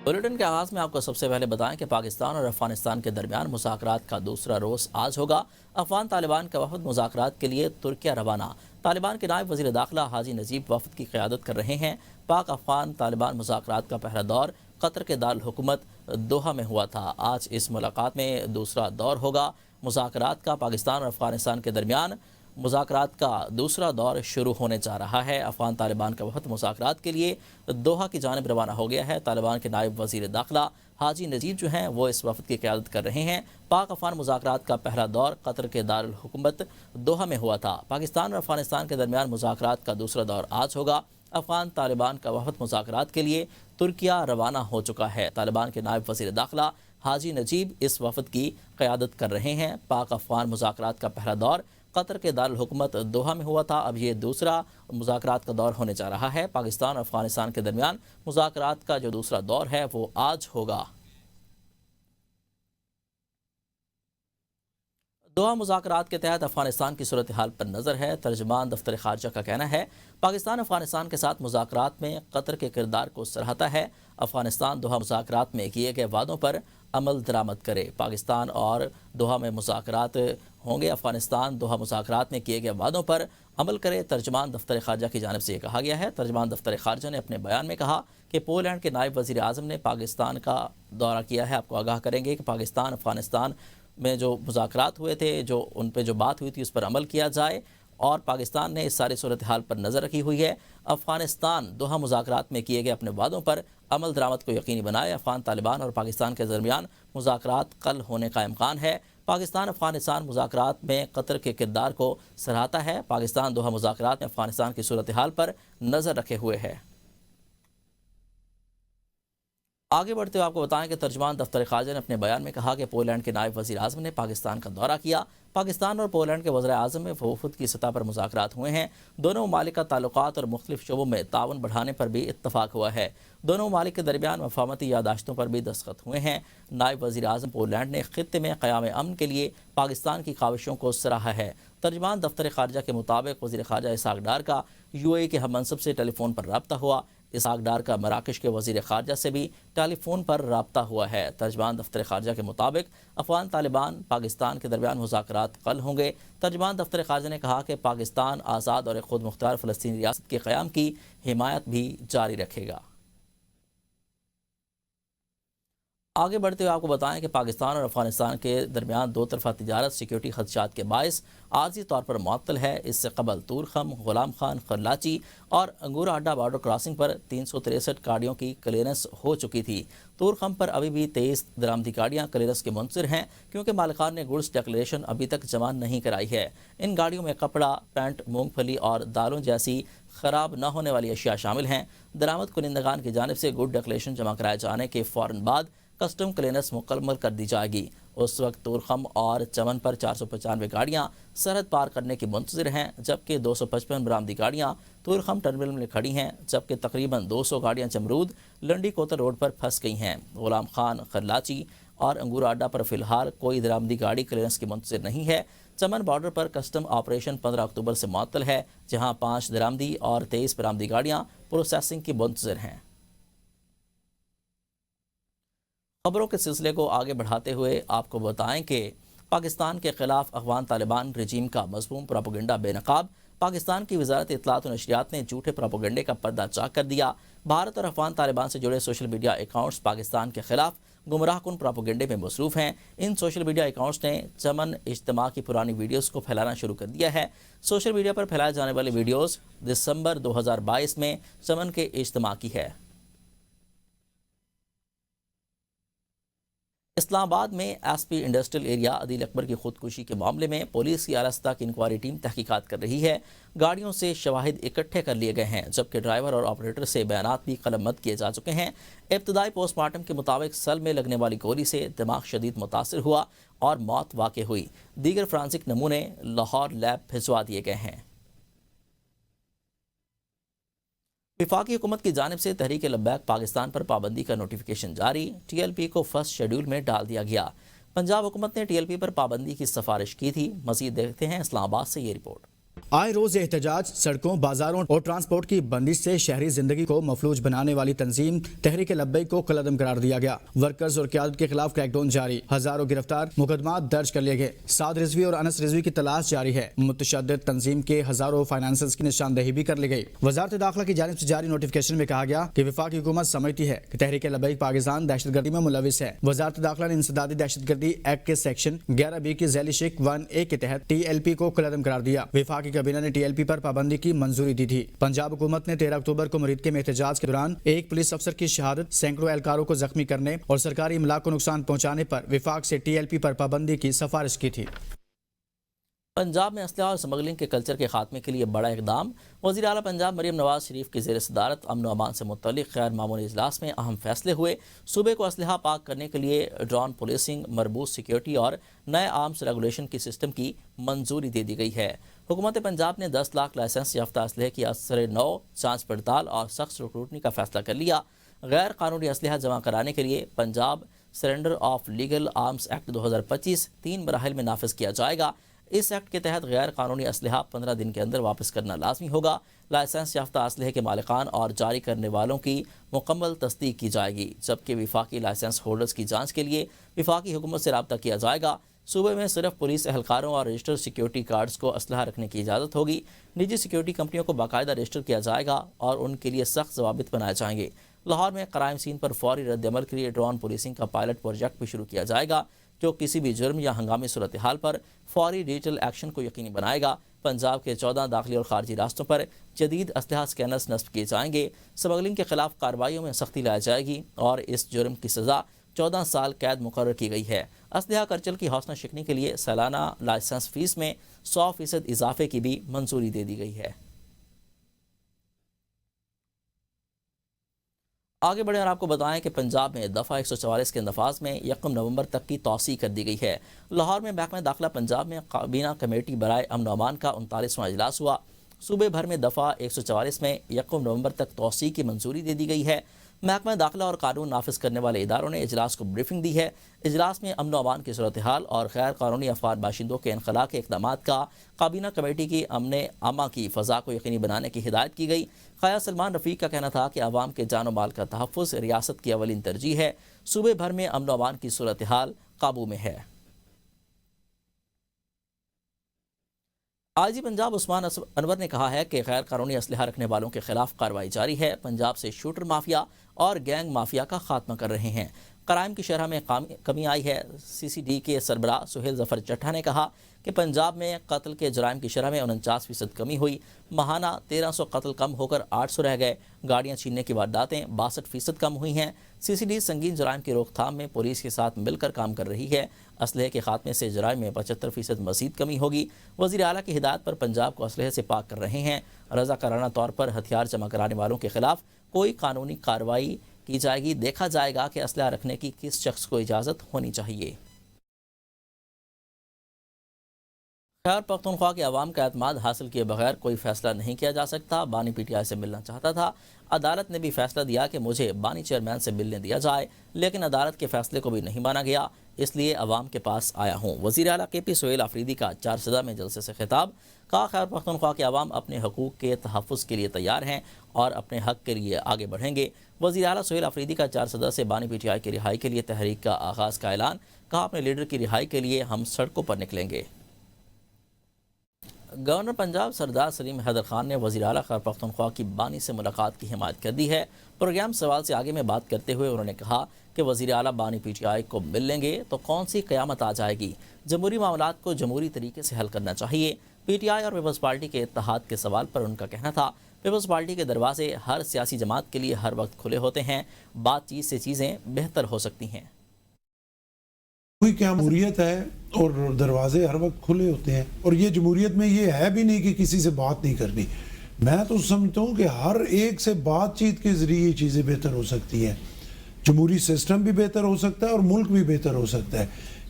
Bulletin کے آغاز میں آپ کو سب سے پہلے بتائیں کہ پاکستان اور افغانستان کے درمیان مذاکرات کا دوسرا روز آج ہوگا۔ افغان طالبان کا وفد مذاکرات کے لیے ترکیہ روانہ۔ طالبان کے نائب وزیر داخلہ حاجی نجیب وفد کی قیادت کر رہے ہیں۔ پاک افغان طالبان مذاکرات کا پہلا دور قطر کے دارالحکومت دوحہ میں ہوا تھا۔ آج اس ملاقات میں دوسرا دور ہوگا مذاکرات کا۔ پاکستان اور افغانستان کے درمیان مذاکرات کا دوسرا دور شروع ہونے جا رہا ہے۔ افغان طالبان کا وفد مذاکرات کے لیے دوحہ کی جانب روانہ ہو گیا ہے۔ طالبان کے نائب وزیر داخلہ حاجی نجیب جو ہیں وہ اس وفد کی قیادت کر رہے ہیں۔ پاک افغان مذاکرات کا پہلا دور قطر کے دارالحکومت دوحہ میں ہوا تھا۔ پاکستان اور افغانستان کے درمیان مذاکرات کا دوسرا دور آج ہوگا۔ افغان طالبان کا وفد مذاکرات کے لیے ترکیہ روانہ ہو چکا ہے۔ طالبان کے نائب وزیر داخلہ حاجی نجیب اس وفد کی قیادت کر رہے ہیں۔ پاک افغان مذاکرات کا پہلا دور قطر کے دارالحکومت دوحہ میں ہوا تھا۔ اب یہ دوسرا مذاکرات کا دور ہونے جا رہا ہے۔ پاکستان اور افغانستان کے درمیان مذاکرات کا جو دوسرا دور ہے وہ آج ہوگا۔ دوحہ مذاکرات کے تحت افغانستان کی صورتحال پر نظر ہے۔ ترجمان دفتر خارجہ کا کہنا ہے پاکستان افغانستان کے ساتھ مذاکرات میں قطر کے کردار کو سراہتا ہے۔ افغانستان دوحہ مذاکرات میں کیے گئے وعدوں پر عمل درآمد کرے۔ پاکستان اور دوحہ میں مذاکرات ہوں گے۔ افغانستان دوحہ مذاکرات میں کیے گئے وعدوں پر عمل کرے۔ ترجمان دفتر خارجہ کی جانب سے یہ کہا گیا ہے۔ ترجمان دفتر خارجہ نے اپنے بیان میں کہا کہ پولینڈ کے نائب وزیر اعظم نے پاکستان کا دورہ کیا ہے۔ آپ کو آگاہ کریں گے کہ پاکستان افغانستان میں جو مذاکرات ہوئے تھے، جو ان پہ جو بات ہوئی تھی اس پر عمل کیا جائے، اور پاکستان نے اس ساری صورتحال پر نظر رکھی ہوئی ہے۔ افغانستان دوحہ مذاکرات میں کیے گئے اپنے وعدوں پر عمل درآمد کو یقینی بنائے۔ افغان طالبان اور پاکستان کے درمیان مذاکرات کل ہونے کا امکان ہے۔ پاکستان افغانستان مذاکرات میں قطر کے کردار کو سراہتا ہے۔ پاکستان دوحہ مذاکرات میں افغانستان کی صورتحال پر نظر رکھے ہوئے ہے۔ آگے بڑھتے ہوئے آپ کو بتائیں کہ ترجمان دفتر خارجہ نے اپنے بیان میں کہا کہ پولینڈ کے نائب وزیر اعظم نے پاکستان کا دورہ کیا۔ پاکستان اور پولینڈ کے وزراء اعظم میں وفود کی سطح پر مذاکرات ہوئے ہیں۔ دونوں ممالک کا تعلقات اور مختلف شعبوں میں تعاون بڑھانے پر بھی اتفاق ہوا ہے۔ دونوں ممالک کے درمیان مفاہمتی یادداشتوں پر بھی دستخط ہوئے ہیں۔ نائب وزیر اعظم پولینڈ نے خطے میں قیام امن کے لیے پاکستان کی کاوشوں کو سراہا ہے۔ ترجمان دفتر خارجہ کے مطابق وزیر خارجہ اسحاق ڈار کا UAE کے ہم منصب سے ٹیلی فون پر رابطہ ہوا۔ اسحاق ڈار کا مراکش کے وزیر خارجہ سے بھی ٹیلی فون پر رابطہ ہوا ہے۔ ترجمان دفتر خارجہ کے مطابق افغان طالبان پاکستان کے درمیان مذاکرات کل ہوں گے۔ ترجمان دفتر خارجہ نے کہا کہ پاکستان آزاد اور خود مختار فلسطینی ریاست کے قیام کی حمایت بھی جاری رکھے گا۔ آگے بڑھتے ہوئے آپ کو بتائیں کہ پاکستان اور افغانستان کے درمیان دو طرفہ تجارت سیکیورٹی خدشات کے باعث عارضی طور پر معطل ہے۔ اس سے قبل تورخم، غلام خان، خرلاچی اور انگورہ اڈہ بارڈر کراسنگ پر 363 گاڑیوں کی کلیئرنس ہو چکی تھی۔ تورخم پر ابھی بھی 23 درآمدی گاڑیاں کلیئرنس کے منتظر ہیں کیونکہ مالکان نے گڈز ڈکلیریشن ابھی تک جمع نہیں کرائی ہے۔ ان گاڑیوں میں کپڑا، پینٹ، مونگ پھلی اور دالوں جیسی خراب نہ ہونے والی اشیاء شامل ہیں۔ درآمد کنندگان کی جانب سے گڈ ڈکلیریشن جمع کرائے جانے کے فوراً بعد کسٹم کلیئرنس مکمل کر دی جائے گی۔ اس وقت تورخم اور چمن پر 495 گاڑیاں سرحد پار کرنے کی منتظر ہیں، جبکہ 255 برآمدی گاڑیاں تورخم ٹرمینل میں کھڑی ہیں، جبکہ تقریباً 200 گاڑیاں جمرود لنڈی کوتر روڈ پر پھنس گئی ہیں۔ غلام خان، خرلاچی اور انگورہ اڈہ پر فی الحال کوئی درآمدی گاڑی کلیئرنس کی منتظر نہیں ہے۔ چمن بارڈر پر کسٹم آپریشن 15 اکتوبر سے معطل ہے، جہاں 5 درآمدی اور 23 برآمدی گاڑیاں پروسیسنگ کی منتظر ہیں۔ خبروں کے سلسلے کو آگے بڑھاتے ہوئے آپ کو بتائیں کہ پاکستان کے خلاف افغان طالبان رجیم کا مذموم پروپیگنڈا بے نقاب۔ پاکستان کی وزارت اطلاعات و نشریات نے جھوٹے پروپیگنڈے کا پردہ چاک کر دیا۔ بھارت اور افغان طالبان سے جڑے سوشل میڈیا اکاؤنٹس پاکستان کے خلاف گمراہ کن پروپیگنڈے میں مصروف ہیں۔ ان سوشل میڈیا اکاؤنٹس نے چمن اجتماع کی پرانی ویڈیوز کو پھیلانا شروع کر دیا ہے۔ سوشل میڈیا پر پھیلائے جانے والی ویڈیوز دسمبر 2022 میں چمن کے اجتماع کی ہے۔ اسلام آباد میں ایس پی انڈسٹریل ایریا عدیل اکبر کی خودکشی کے معاملے میں پولیس کی اعلیٰ سطح کی انکوائری ٹیم تحقیقات کر رہی ہے۔ گاڑیوں سے شواہد اکٹھے کر لیے گئے ہیں، جبکہ ڈرائیور اور آپریٹر سے بیانات بھی قلم بند کیے جا چکے ہیں۔ ابتدائی پوسٹ مارٹم کے مطابق سل میں لگنے والی گولی سے دماغ شدید متاثر ہوا اور موت واقع ہوئی۔ دیگر فرانسک نمونے لاہور لیب بھجوا دیے گئے ہیں۔ وفاقی حکومت کی جانب سے تحریک لبیک پاکستان پر پابندی کا نوٹیفیکیشن جاری۔ TLP کو فرسٹ شیڈول میں ڈال دیا گیا۔ پنجاب حکومت نے TLP پر پابندی کی سفارش کی تھی۔ مزید دیکھتے ہیں اسلام آباد سے یہ رپورٹ۔ آئے روز احتجاج، سڑکوں، بازاروں اور ٹرانسپورٹ کی بندش سے شہری زندگی کو مفلوج بنانے والی تنظیم تحریک لبیک کو کالعدم قرار دیا گیا۔ ورکرز اور قیادت کے خلاف کریک ڈاؤن جاری، ہزاروں گرفتار، مقدمات درج کر لیے گئے۔ سعد رضوی اور انس رضوی کی تلاش جاری ہے۔ متشدد تنظیم کے ہزاروں فائنانسرز کی نشاندہی بھی کر لی گئی۔ وزارت داخلہ کی جانب سے جاری نوٹیفکیشن میں کہا گیا کہ وفاقی حکومت سمجھتی ہے کہ تحریک لبیک پاکستان دہشت گردی میں ملوث ہے۔ وزارت داخلہ نے انسدادی دہشت گردی ایکٹ کے سیکشن 11B کی ذیلی شق 1A کے تحت TLP کو کالعدم قرار دیا۔ وفاقی کابینہ نے TLP پر پابندی کی منظوری دی تھی۔ پنجاب حکومت نے 13 اکتوبر کو مریدکے میں احتجاج کے دوران ایک پولیس افسر کی شہادت، سینکڑوں اہلکاروں کو زخمی کرنے اور سرکاری املاک کو نقصان پہنچانے پر وفاق سے TLP پر پابندی کی سفارش کی تھی۔ پنجاب میں اسلحہ اور اسمگلنگ کے کلچر کے خاتمے کے لیے بڑا اقدام۔ وزیر اعلیٰ پنجاب مریم نواز شریف کی زیر صدارت امن و امان سے متعلق غیر معمولی اجلاس میں اہم فیصلے ہوئے۔ صوبے کو اسلحہ پاک کرنے کے لیے ڈرون پولیسنگ، مربوط سیکیورٹی اور نئے آرمز ریگولیشن کی سسٹم کی منظوری دے دی گئی ہے۔ حکومت پنجاب نے 10 لاکھ لائسنس یافتہ اسلحے کی اثر نو، جانچ پڑتال اور سخت سکروٹنی کا فیصلہ کر لیا۔ غیر قانونی اسلحہ جمع کرانے کے لیے Punjab surrender of legal arms act 2025 3 مراحل میں نافذ کیا جائے گا۔ اس ایکٹ کے تحت غیر قانونی اسلحہ 15 دن کے اندر واپس کرنا لازمی ہوگا۔ لائسنس یافتہ اسلحے کے مالکان اور جاری کرنے والوں کی مکمل تصدیق کی جائے گی، جبکہ وفاقی لائسنس ہولڈرز کی جانچ کے لیے وفاقی حکومت سے رابطہ کیا جائے گا۔ صوبے میں صرف پولیس اہلکاروں اور رجسٹر سیکیورٹی گارڈز کو اسلحہ رکھنے کی اجازت ہوگی۔ نجی سیکیورٹی کمپنیوں کو باقاعدہ رجسٹر کیا جائے گا اور ان کے لیے سخت ضوابط بنائے جائیں گے۔ لاہور میں کرائم سین پر فوری رد عمل کے لیے ڈرون پولیسنگ کا پائلٹ پروجیکٹ بھی شروع کیا جائے گا، جو کسی بھی جرم یا ہنگامی صورتحال پر فوری ڈیجیٹل ایکشن کو یقینی بنائے گا۔ پنجاب کے 14 داخلی اور خارجی راستوں پر جدید اسلحہ سکینرز نصب کیے جائیں گے۔ اسمگلنگ کے خلاف کارروائیوں میں سختی لائی جائے گی اور اس جرم کی سزا 14 سال قید مقرر کی گئی ہے۔ اسلحہ کرچل کی حوصلہ شکنی کے لیے سالانہ لائسنس فیس میں 100% اضافے کی بھی منظوری دے دی گئی ہے۔ آگے بڑھیں اور آپ کو بتائیں کہ پنجاب میں دفعہ 144 کے نفاذ میں 1 نومبر تک کی توسیع کر دی گئی ہے۔ لاہور میں محکمہ داخلہ پنجاب میں کابینہ کمیٹی برائے امن و امان کا 39واں اجلاس ہوا۔ صوبے بھر میں دفعہ 144 میں 1 نومبر تک توسیع کی منظوری دے دی گئی ہے۔ محکمہ داخلہ اور قانون نافذ کرنے والے اداروں نے اجلاس کو بریفنگ دی ہے۔ اجلاس میں امن و امان کی صورتحال اور غیر قانونی افغان باشندوں کے انخلاء کے اقدامات کا کابینہ کمیٹی کی امن عامہ کی فضا کو یقینی بنانے کی ہدایت کی گئی۔ خواجہ سلمان رفیق کا کہنا تھا کہ عوام کے جان و مال کا تحفظ ریاست کی اولین ترجیح ہے۔ صوبے بھر میں امن و امان کی صورتحال قابو میں ہے۔ آئی جی پنجاب عثمان انور نے کہا ہے کہ غیر قانونی اسلحہ رکھنے والوں کے خلاف کارروائی جاری ہے۔ پنجاب سے شوٹر مافیا اور گینگ مافیا کا خاتمہ کر رہے ہیں۔ کرائم کی شرح میں کمی آئی ہے۔ CCD کے سربراہ سہیل ظفر چٹھا نے کہا کہ پنجاب میں قتل کے جرائم کی شرح میں 49% کمی ہوئی۔ ماہانہ 1300 قتل کم ہو کر 800 رہ گئے۔ گاڑیاں چھیننے کی وارداتیں 62% کم ہوئی ہیں۔ CCD سنگین جرائم کی روک تھام میں پولیس کے ساتھ مل کر کام کر رہی ہے۔ اسلحے کے خاتمے سے جرائم میں 75% مزید کمی ہوگی۔ وزیر اعلیٰ کی ہدایت پر پنجاب کو اسلحے سے پاک کر رہے ہیں۔ رضاکارانہ طور پر ہتھیار جمع کرانے والوں کے خلاف کوئی قانونی کارروائی کی جائے گی۔ دیکھا جائے گا کہ اسلحہ رکھنے کی کس شخص کو اجازت ہونی چاہیے۔ خیبر پختونخوا کے عوام کا اعتماد حاصل کیے بغیر کوئی فیصلہ نہیں کیا جا سکتا۔ بانی PTI سے ملنا چاہتا تھا۔ عدالت نے بھی فیصلہ دیا کہ مجھے بانی چیئرمین سے ملنے دیا جائے، لیکن عدالت کے فیصلے کو بھی نہیں مانا گیا، اس لیے عوام کے پاس آیا ہوں۔ وزیر اعلیٰ KP سہیل آفریدی کا چارسدہ میں جلسے سے خطاب۔ کہا خیبر پختونخوا کے عوام اپنے حقوق کے تحفظ کے لیے تیار ہیں اور اپنے حق کے لیے آگے بڑھیں گے۔ وزیر اعلیٰ سہیل آفریدی کا چارسدہ سے بانی PTI کی رہائی کے لیے تحریک کا آغاز کا اعلان۔ کہا اپنے لیڈر کی رہائی کے لیے ہم سڑکوں پر نکلیں گے۔ گورنر پنجاب سردار سلیم حیدر خان نے وزیر اعلیٰ خیبر پختونخوا کی بانی سے ملاقات کی حمایت کر دی ہے۔ پروگرام سوال سے آگے میں بات کرتے ہوئے انہوں نے کہا کہ وزیر اعلیٰ بانی PTI کو مل لیں گے تو کون سی قیامت آ جائے گی۔ جمہوری معاملات کو جمہوری طریقے سے حل کرنا چاہیے۔ PTI اور پیپلز پارٹی کے اتحاد کے سوال پر ان کا کہنا تھا پیپلز پارٹی کے دروازے ہر سیاسی جماعت کے لیے ہر وقت کھلے ہوتے ہیں، بات چیت سے چیزیں بہتر ہو سکتی ہیں۔ کوئی کیا جمہوریت ہے اور دروازے ہر وقت کھلے ہوتے ہیں، اور یہ جمہوریت میں یہ ہے بھی نہیں کہ کسی سے بات نہیں کرنی۔ میں تو سمجھتا ہوں کہ ہر ایک سے بات چیت کے ذریعے یہ چیزیں بہتر ہو سکتی ہیں۔ جمہوری سسٹم بھی بہتر ہو سکتا ہے اور ملک بھی بہتر ہو سکتا ہے۔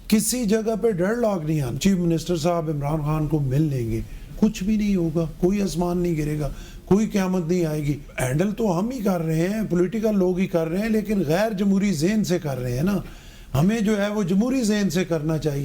کسی جگہ پہ ڈیڈ لاک نہیں آنا۔ چیف منسٹر صاحب عمران خان کو مل لیں گے، کچھ بھی نہیں ہوگا، کوئی آسمان نہیں گرے گا، کوئی قیامت نہیں آئے گی۔ ہینڈل تو ہم ہی کر رہے ہیں، پولیٹیکل لوگ ہی کر رہے ہیں، لیکن غیر جمہوری ذہن سے کر رہے ہیں نا۔ ہمیں جو ہے وہ جمہوری ذہن سے کرنا چاہیے۔